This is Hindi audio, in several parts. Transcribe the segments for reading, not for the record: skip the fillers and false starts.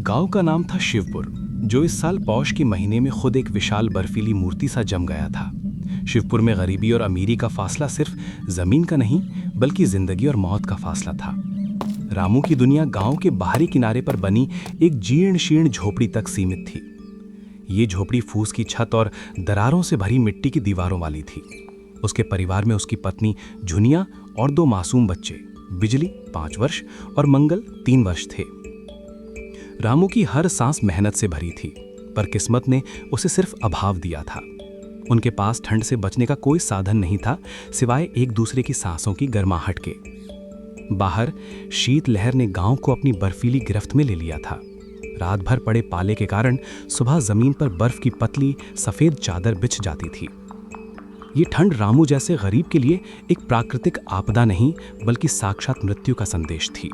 गांव का नाम था शिवपुर, जो इस साल पौष के महीने में खुद एक विशाल बर्फीली मूर्ति सा जम गया था। शिवपुर में गरीबी और अमीरी का फासला सिर्फ जमीन का नहीं, बल्कि जिंदगी और मौत का फासला था। रामू की दुनिया गांव के बाहरी किनारे पर बनी एक जीर्ण शीर्ण झोपड़ी तक सीमित थी। ये झोपड़ी फूस की छत और दरारों से भरी मिट्टी की दीवारों वाली थी। उसके परिवार में उसकी पत्नी झुनिया और 2 मासूम बच्चे, बिजली 5 वर्ष और मंगल 3 वर्ष थे। रामू की हर सांस मेहनत से भरी थी, पर किस्मत ने उसे सिर्फ अभाव दिया था। उनके पास ठंड से बचने का कोई साधन नहीं था, सिवाय एक दूसरे की सांसों की गर्माहट के। बाहर शीत लहर ने गांव को अपनी बर्फीली गिरफ्त में ले लिया था। रात भर पड़े पाले के कारण सुबह जमीन पर बर्फ की पतली सफेद चादर बिछ जाती थी। ये ठंड रामू जैसे गरीब के लिए एक प्राकृतिक आपदा नहीं, बल्कि साक्षात मृत्यु का संदेश थी।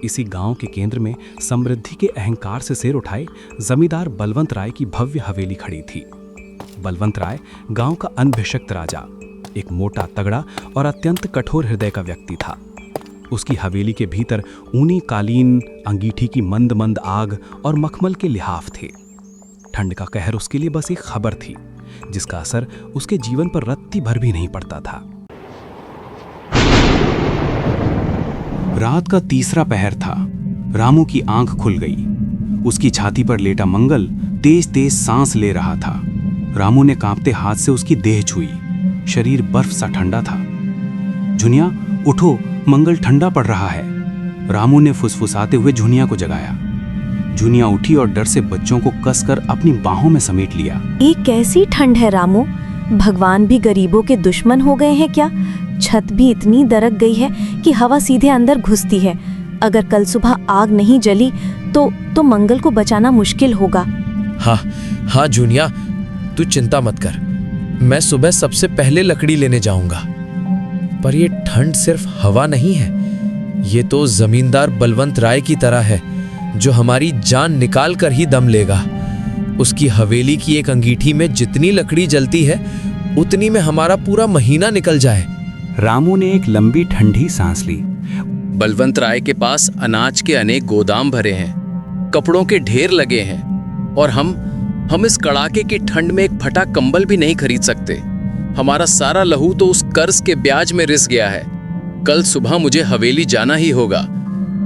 इसी गांव के केंद्र में समृद्धि के अहंकार से सिर उठाए जमींदार बलवंत राय की भव्य हवेली खड़ी थी। बलवंत राय गांव का अनभिषिक्त राजा, एक मोटा, तगड़ा और अत्यंत कठोर हृदय का व्यक्ति था। उसकी हवेली के भीतर ऊनी कालीन, अंगीठी की मंद मंद आग और मखमल के लिहाफ थे। ठंड का कहर उसके लिए बस एक खबर थी, जिसका असर उसके जीवन पर रत्ती भर भी नहीं पड़ता था। रात का तीसरा पहर था। रामू की आंख खुल गई। उसकी छाती पर लेटा मंगल तेज तेज सांस ले रहा था। रामू ने कांपते हाथ से उसकी देह छुई। शरीर बर्फ सा ठंडा था। झुनिया, उठो, मंगल ठंडा पड़ रहा है। रामू ने फुसफुसाते हुए झुनिया को जगाया। झुनिया उठी और डर से बच्चों को कसकर अपनी बाहों में समेट लिया। ये कैसी ठंड है रामू? भगवान भी गरीबों के दुश्मन हो गए हैं क्या? छत भी इतनी दरक गई है कि हवा सीधे अंदर घुसती है। अगर कल सुबह आग नहीं जली तो मंगल को बचाना मुश्किल होगा। हाँ झुनिया, तू चिंता मत कर। मैं सुबह सबसे पहले लकड़ी लेने जाऊंगा। पर ये ठंड सिर्फ हवा नहीं है, ये तो जमींदार बलवंत राय की तरह है, जो हमारी जान निकाल कर ही दम लेगा। उसकी हवेली की एक अंगीठी में जितनी लकड़ी जलती है, उतनी में हमारा पूरा महीना निकल जाए। रामू ने एक लंबी ठंडी सांस ली। बलवंत राय के पास अनाज के अनेक गोदाम भरे हैं, कपड़ों के ढेर लगे हैं, और हम इस कड़ाके की ठंड में एक फटा कंबल भी नहीं खरीद सकते। हमारा सारा लहू तो उस कर्ज के ब्याज में रिस गया है। कल सुबह मुझे हवेली जाना ही होगा।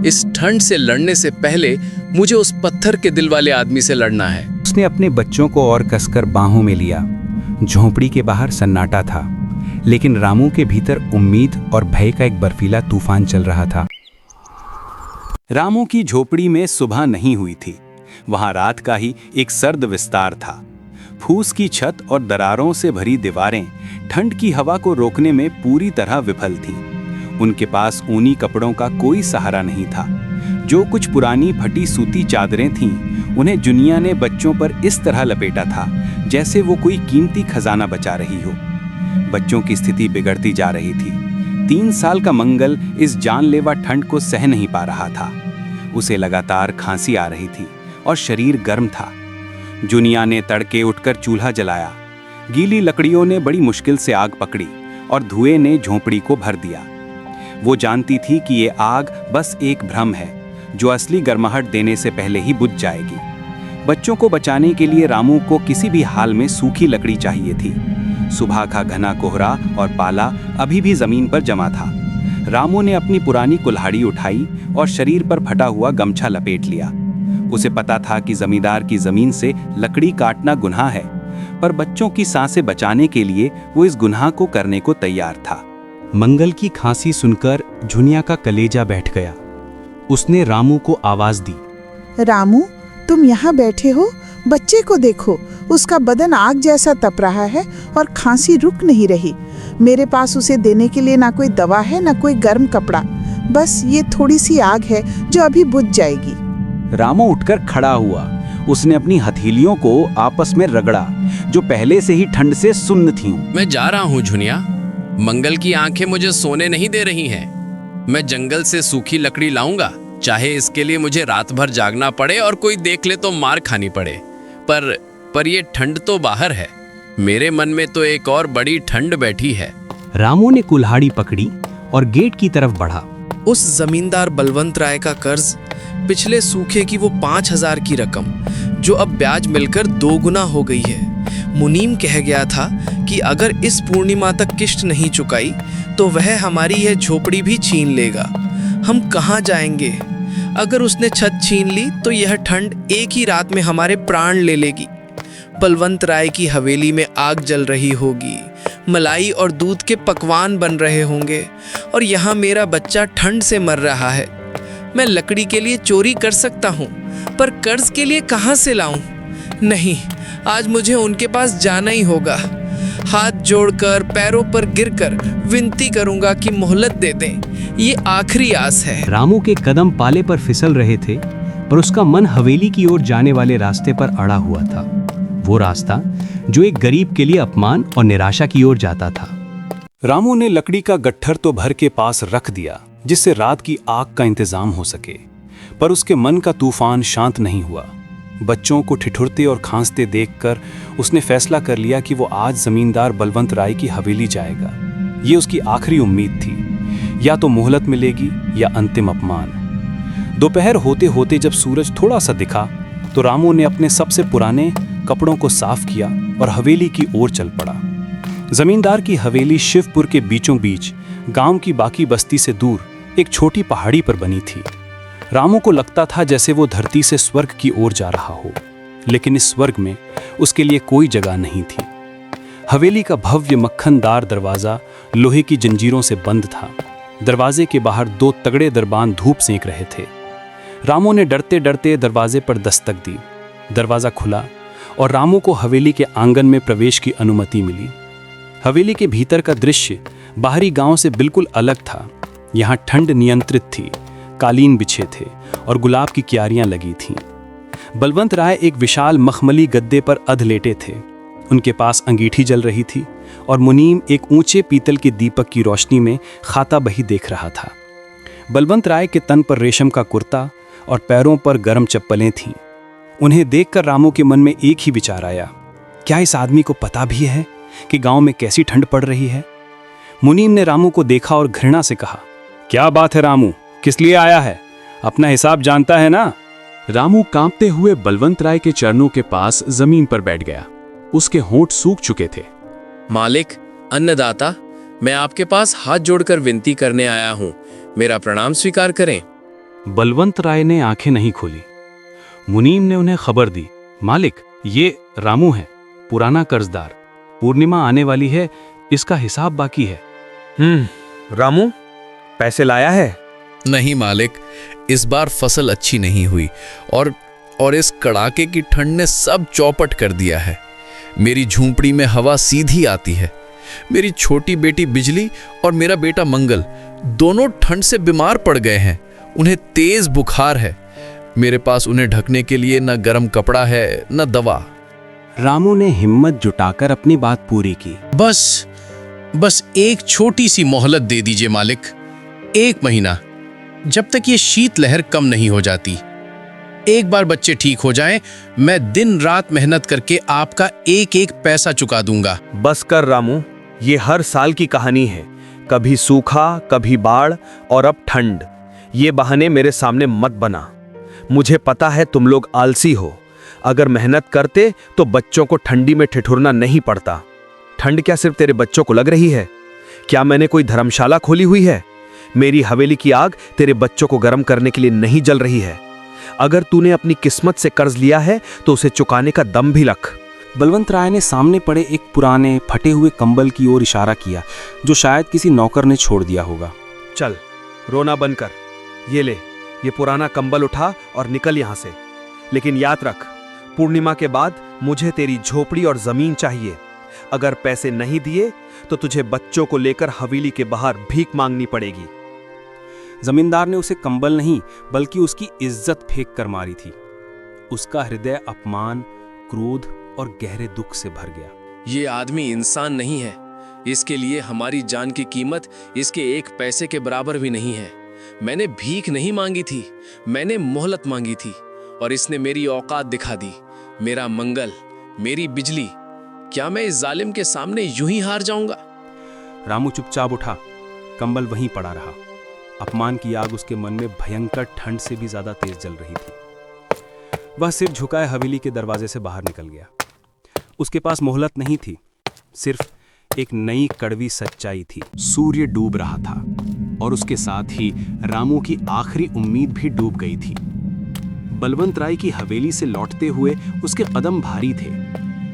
इस ठंड से लड़ने से पहले मुझे उस पत्थर के दिल वाले आदमी से लड़ना है। उसने अपने बच्चों को और कसकर बाहों में लिया। झोंपड़ी के बाहर सन्नाटा था, लेकिन रामू के भीतर उम्मीद और भय का एक बर्फीला तूफान चल रहा था। रामू की झोपड़ी में सुबह नहीं हुई थी। वहां रात का ही एक सर्द विस्तार था। फूस की छत और दरारों से भरी दीवारें ठंड की हवा को रोकने में पूरी तरह विफल थीं। उनके पास ऊनी कपड़ों का कोई सहारा नहीं था। जो कुछ पुरानी फटी सूती चादरें थीं, उन्हें जुनिया ने बच्चों पर इस तरह लपेटा था जैसे वो कोई कीमती खजाना बचा रही हो। बच्चों की स्थिति बिगड़ती जा रही थी। 3 साल का मंगल इस जानलेवा ठंड को सह नहीं पा रहा था। उसे लगातार खांसी आ रही थी और शरीर गर्म था। जुनिया ने तड़के उठकर चूल्हा जलाया। गीली लकड़ियों ने बड़ी मुश्किल से आग पकड़ी और धुएं ने झोंपड़ी को भर दिया। वो जानती थी कि ये आग बस एक भ्रम है, जो असली गर्माहट देने से पहले ही बुझ जाएगी। बच्चों को बचाने के लिए रामू को किसी भी हाल में सूखी लकड़ी चाहिए थी। सुबह का घना कोहरा और पाला अभी भी जमीन पर जमा था। रामू ने अपनी पुरानी कुल्हाड़ी उठाई और शरीर पर फटा हुआ गमछा लपेट लिया। उसे पता था कि जमींदार की जमीन से लकड़ी काटना गुनाह है, पर बच्चों की सांसें बचाने के लिए वो इस गुनाह को करने को तैयार था। मंगल की खांसी सुनकर झुनिया का कलेजा बैठ गया। उसने रामू को आवाज दी। रामू, तुम यहाँ बैठे हो? बच्चे को देखो, उसका बदन आग जैसा तप रहा है और खांसी रुक नहीं रही। मेरे पास उसे देने के लिए ना कोई दवा है, ना कोई गर्म कपड़ा। बस ये थोड़ी सी आग है जो अभी बुझ जाएगी। रामू उठकर खड़ा हुआ। उसने अपनी हथेलियों को आपस में रगड़ा, जो पहले से ही ठंड से सुन्न थीं। मैं जा रहा हूँ झुनिया। मंगल की आंखें मुझे सोने नहीं दे रही हैं। मैं जंगल से सूखी लकड़ी लाऊंगा, चाहे इसके लिए मुझे रात भर जागना पड़े और कोई देख ले तो मार खानी पड़े। पर ये ठंड तो बाहर है, मेरे मन में तो एक और बड़ी ठंड बैठी है। रामू ने कुल्हाड़ी पकड़ी और गेट की तरफ बढ़ा। उस जमींदार बलवंत राय का कर्ज, पिछले सूखे की वो 5,000 की रकम जो अब ब्याज मिलकर 2 गुना हो गई है। मुनीम कह गया था कि अगर इस पूर्णिमा तक किश्त नहीं चुकाई तो वह हमारी यह झोपड़ी भी छीन लेगा। हम कहाँ जाएंगे? अगर उसने छत छीन ली तो यह ठंड एक ही रात में हमारे प्राण ले लेगी। बलवंत राय की हवेली में आग जल रही होगी, मलाई और दूध के पकवान बन रहे होंगे और यहाँ मेरा बच्चा ठंड से मर रहा है। मैं लकड़ी के लिए चोरी कर सकता हूँ, पर कर्ज के लिए कहाँ से लाऊं? नहीं, आज मुझे उनके पास जाना ही होगा। हाथ जोड़कर, पैरों पर गिरकर विनती करूंगा कि मोहलत दे दें। ये आखिरी आस है। रामू के कदम पाले पर फिसल रहे थे और उसका मन हवेली की ओर जाने वाले रास्ते पर अड़ा हुआ था। वो रास्ता जो एक गरीब के लिए अपमान और निराशा की ओर जाता था। रामू ने लकड़ी का गट्ठर तो भर के पास रख दिया जिससे रात की आग का इंतजाम हो सके, पर उसके मन का तूफान शांत नहीं हुआ। बच्चों को ठिठुरते और खांसते देखकर उसने फैसला कर लिया कि वो आज जमींदार बलवंत राय की हवेली जाएगा। ये उसकी आखिरी उम्मीद थी, या तो मोहलत मिलेगी या अंतिम अपमान। दोपहर होते होते जब सूरज थोड़ा सा दिखा तो रामू ने अपने सबसे पुराने कपड़ों को साफ किया और हवेली की ओर चल पड़ा। जमींदार की हवेली शिवपुर के बीचों बीच गांव की बाकी बस्ती से दूर एक छोटी पहाड़ी पर बनी थी। रामू को लगता था जैसे वो धरती से स्वर्ग की ओर जा रहा हो, लेकिन इस स्वर्ग में उसके लिए कोई जगह नहीं थी। हवेली का भव्य मक्खनदार दरवाजा लोहे की जंजीरों से बंद था। दरवाजे के बाहर 2 तगड़े दरबान धूप सेंक रहे थे। रामू ने डरते डरते दरवाजे पर दस्तक दी। दरवाजा खुला और रामू को हवेली के आंगन में प्रवेश की अनुमति मिली। हवेली के भीतर का दृश्य बाहरी गांव से बिल्कुल अलग था। यहाँ ठंड नियंत्रित थी, कालीन बिछे थे और गुलाब की क्यारियां लगी थीं। बलवंत राय एक विशाल मखमली गद्दे पर अध लेटे थे। उनके पास अंगीठी जल रही थी और मुनीम एक ऊंचे पीतल के दीपक की रोशनी में खाता बही देख रहा था। बलवंत राय के तन पर रेशम का कुर्ता और पैरों पर गर्म चप्पलें थीं। उन्हें देखकर रामू के मन में एक ही विचार आया, क्या इस आदमी को पता भी है कि गांव में कैसी ठंड पड़ रही है? मुनीम ने रामू को देखा और घृणा से कहा, क्या बात है रामू, किस लिए आया है? अपना हिसाब जानता है ना? रामू कांपते हुए बलवंत राय के चरणों के पास जमीन पर बैठ गया। उसके होंठ सूख चुके थे। मालिक, अन्नदाता, मैं आपके पास हाथ जोड़कर विनती करने आया हूँ, मेरा प्रणाम स्वीकार करें। बलवंत राय ने आंखें नहीं खोली। मुनीम ने उन्हें खबर दी, मालिक, ये रामू है, पुराना कर्जदार। पूर्णिमा आने वाली है, इसका हिसाब बाकी है। रामू, पैसे लाया है? नहीं मालिक, इस बार फसल अच्छी नहीं हुई और इस कड़ाके की ठंड ने सब चौपट कर दिया है। मेरी झूंपड़ी में हवा सीधी आती है। मेरी छोटी बेटी बिजली और मेरा बेटा मंगल दोनों ठंड से बीमार पड़ गए हैं। उन्हें तेज बुखार है। मेरे पास उन्हें ढकने के लिए न गर्म कपड़ा है न दवा। रामू ने हिम्मत जुटाकर अपनी बात पूरी की। बस एक छोटी सी मोहलत दे दीजिए मालिक, 1 महीना, जब तक ये शीत लहर कम नहीं हो जाती। एक बार बच्चे ठीक हो जाएं, मैं दिन रात मेहनत करके आपका एक एक पैसा चुका दूंगा। बस कर रामू, ये हर साल की कहानी है। कभी सूखा, कभी बाढ़ और अब ठंड। ये बहाने मेरे सामने मत बना। मुझे पता है तुम लोग आलसी हो। अगर मेहनत करते तो बच्चों को ठंडी में ठिठुरना नहीं पड़ता। ठंड क्या सिर्फ तेरे बच्चों को लग रही है? क्या मैंने कोई धर्मशाला खोली हुई है? मेरी हवेली की आग तेरे बच्चों को गर्म करने के लिए नहीं जल रही है। अगर तूने अपनी किस्मत से कर्ज लिया है तो उसे चुकाने का दम भी रख। बलवंत राय ने सामने पड़े एक पुराने फटे हुए कंबल की ओर इशारा किया, जो शायद किसी नौकर ने छोड़ दिया होगा। चल, रोना बंद कर। ये ले, ये पुराना कंबल उठा और निकल यहाँ से। लेकिन याद रख, पूर्णिमा के बाद मुझे तेरी झोपड़ी और जमीन चाहिए। अगर पैसे नहीं दिए तो तुझे बच्चों को लेकर हवेली के बाहर भीख मांगनी पड़ेगी। जमींदार ने उसे कंबल नहीं बल्कि उसकी इज्जत फेंक कर मारी थी। उसका हृदय अपमान, क्रोध और गहरे दुख से भर गया। ये आदमी इंसान नहीं है। इसके लिए हमारी जान की कीमत इसके 1 पैसे के बराबर भी नहीं है। मैंने भीख नहीं मांगी थी, मैंने मोहलत मांगी थी और इसने मेरी औकात दिखा दी। मेरा मंगल, मेरी बिजली, क्या मैं इस जालिम के सामने यूं ही हार जाऊंगा? रामू चुपचाप उठा। कंबल वहीं पड़ा रहा। अपमान की आग उसके मन में भयंकर ठंड से भी ज्यादा तेज जल रही थी। वह सिर झुकाए हवेली के दरवाजे से बाहर निकल गया। उसके पास मोहलत नहीं थी, सिर्फ एक नई कड़वी सच्चाई थी। सूर्य डूब रहा था और उसके साथ ही रामू की आखिरी उम्मीद भी डूब गई थी। बलवंत राय की हवेली से लौटते हुए उसके कदम भारी थे।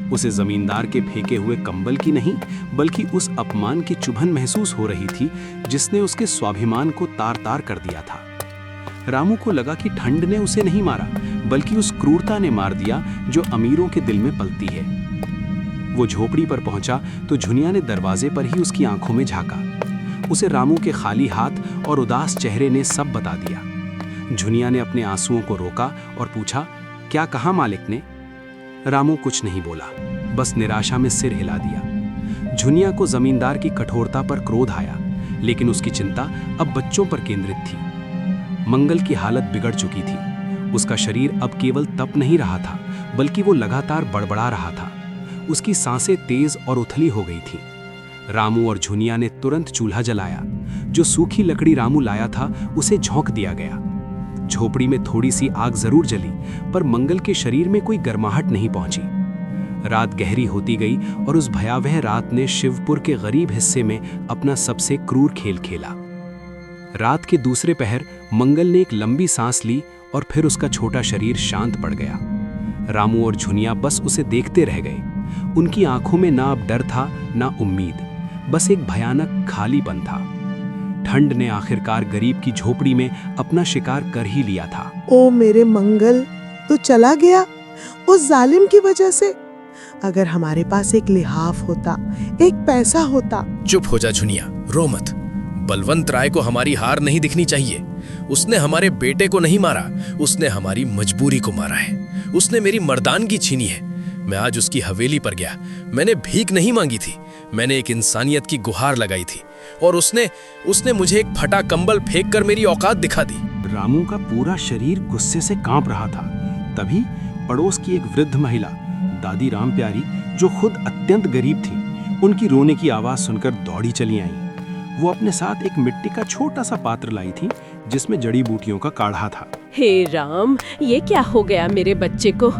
उसे जमींदार के फेंके हुए कंबल की नहीं, बल्कि उस अपमान की चुभन महसूस हो रही थी जिसने उसके स्वाभिमान को तार-तार कर दिया था। रामू को लगा कि ठंड ने उसे नहीं मारा, बल्कि उस क्रूरता ने मार दिया जो अमीरों के दिल में पलती है। वो झोपड़ी पर पहुंचा तो झुनिया ने दरवाजे पर ही उसकी आंखों में झांका। उसे रामू के खाली हाथ और उदास चेहरे ने सब बता दिया। झुनिया ने अपने आंसुओं को रोका और पूछा, क्या कहा मालिक ने? रामू कुछ नहीं बोला, बस निराशा में सिर हिला दिया। झुनिया को जमींदार की कठोरता पर क्रोध आया, लेकिन उसकी चिंता अब बच्चों पर केंद्रित थी। मंगल की हालत बिगड़ चुकी थी। उसका शरीर अब केवल तप नहीं रहा था, बल्कि वो लगातार बड़बड़ा रहा था। उसकी सांसें तेज और उथली हो गई थी। रामू और झुनिया ने तुरंत चूल्हा जलाया। जो सूखी लकड़ी रामू लाया था उसे झोंक दिया गया। झोपड़ी में थोड़ी सी आग जरूर जली, पर मंगल के शरीर में कोई गर्माहट नहीं पहुंची। रात गहरी होती गई और उस भयावह रात ने शिवपुर के गरीब हिस्से में अपना सबसे क्रूर खेल खेला। रात के दूसरे पहर मंगल ने एक लंबी सांस ली और फिर उसका छोटा शरीर शांत पड़ गया। रामू और झुनिया बस उसे देखते रह गए। उनकी आंखों में ना अब डर था, ना उम्मीद, बस एक भयानक खालीपन था। ठंड ने आखिरकार गरीब की झोपड़ी में अपना शिकार कर ही लिया था। ओ मेरे मंगल, तू चला गया उस जालिम की वजह से। अगर हमारे पास एक लिहाफ होता, एक पैसा होता। चुप हो जा झुनिया, रो मत। बलवंत राय को हमारी हार नहीं दिखनी चाहिए। उसने हमारे बेटे को नहीं मारा, उसने हमारी मजबूरी को मारा है। उसने मेरी मर्दानगी छीनी है। मैं आज उसकी हवेली पर गया। मैंने भीख नहीं मांगी थी, मैंने एक इंसानियत की गुहार लगाई थी, और उसने मुझे एक फटा कंबल फेंक कर मेरी औकात दिखा दी। रामू का पूरा शरीर गुस्से से कांप रहा था। तभी पड़ोस की एक वृद्ध महिला, दादी राम प्यारी, जो खुद अत्यंत गरीब थी, उनकी रोने की आवाज सुनकर दौड़ी चली आई। वो अपने साथ एक मिट्टी का छोटा सा पात्र लाई थी जिसमें जड़ी बूटियों का काढ़ा था। हे राम, ये क्या हो गया मेरे बच्चे को?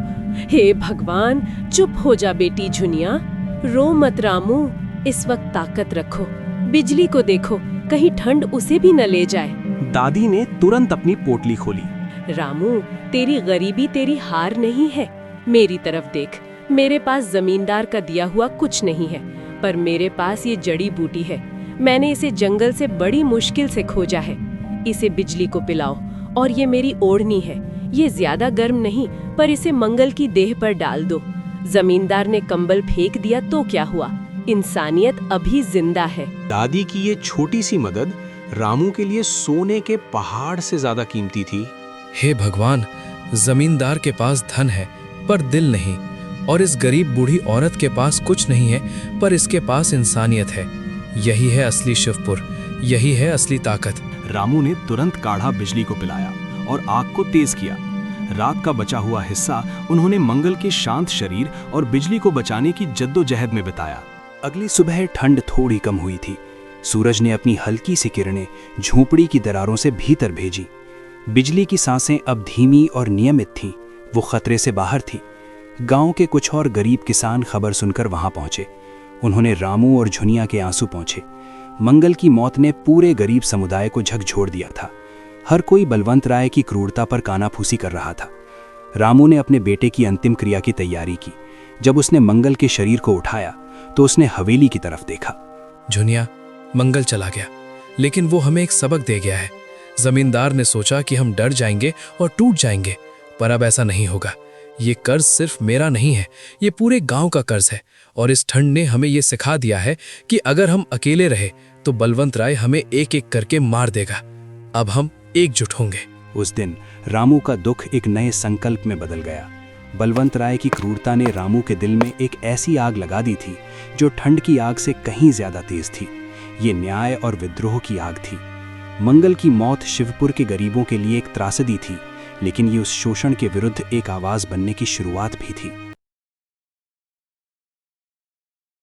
हे भगवान, चुप हो जा बेटी झुनिया, रो मत रामू, इस वक्त ताकत रखो। बिजली को देखो, कहीं ठंड उसे भी न ले जाए। दादी ने तुरंत अपनी पोटली खोली। रामू, तेरी गरीबी तेरी हार नहीं है। मेरी तरफ देख, मेरे पास जमींदार का दिया हुआ कुछ नहीं है, पर मेरे पास ये जड़ी बूटी है। मैंने इसे जंगल से बड़ी मुश्किल से खोजा है। इसे बिजली को पिलाओ, और ये मेरी ओढ़नी है। ये ज्यादा गर्म नहीं, पर इसे मंगल की देह पर डाल दो। जमींदार ने कंबल फेंक दिया तो क्या हुआ, इंसानियत अभी जिंदा है। दादी की ये छोटी सी मदद रामू के लिए सोने के पहाड़ से ज्यादा कीमती थी। हे भगवान, जमींदार के पास धन है पर दिल नहीं, और इस गरीब बूढ़ी औरत के पास कुछ नहीं है पर इसके पास इंसानियत है। यही है असली शिवपुर, यही है असली ताकत। रामू ने तुरंत काढ़ा बिजली को पिलाया और आग को तेज किया। रात का बचा हुआ हिस्सा उन्होंने मंगल के शांत शरीर और बिजली को बचाने की जद्दोजहद में बिताया। अगली सुबह ठंड थोड़ी कम हुई थी। सूरज ने अपनी हल्की सी किरणें झोपड़ी की दरारों से भीतर भेजी। बिजली की सांसें अब धीमी और नियमित थीं, वो खतरे से बाहर थी। गांव के कुछ और गरीब किसान खबर सुनकर वहां पहुंचे। उन्होंने रामू और झुनिया के आंसू पहुंचे। मंगल की मौत ने पूरे गरीब समुदाय को झकझोर दिया था। हर कोई बलवंत राय की क्रूरता पर कानाफूसी कर रहा था। रामू ने अपने बेटे की अंतिम क्रिया की तैयारी की। जब उसने मंगल के शरीर को उठाया तो उसने हवेली की तरफ देखा। झुनिया, मंगल चला गया, लेकिन वो हमें एक सबक दे गया है। जमींदार ने सोचा कि हम डर जाएंगे और टूट जाएंगे, पर अब ऐसा नहीं होगा। ये कर्ज सिर्फ मेरा नहीं है, ये पूरे गांव का कर्ज है। और इस ठंड ने हमें ये सिखा दिया है कि अगर हम अकेले रहे तो बलवंत राय हमें एक एक करके मार देगा। अब हम एकजुट होंगे। उस दिन रामू का दुख एक नए संकल्प में बदल गया। बलवंत राय की क्रूरता ने रामू के दिल में एक ऐसी आग लगा दी थी जो ठंड की आग से कहीं ज्यादा तेज थी। ये न्याय और विद्रोह की आग थी। मंगल की मौत शिवपुर के गरीबों के लिए एक त्रासदी थी, लेकिन ये उस शोषण के विरुद्ध एक आवाज बनने की शुरुआत भी थी।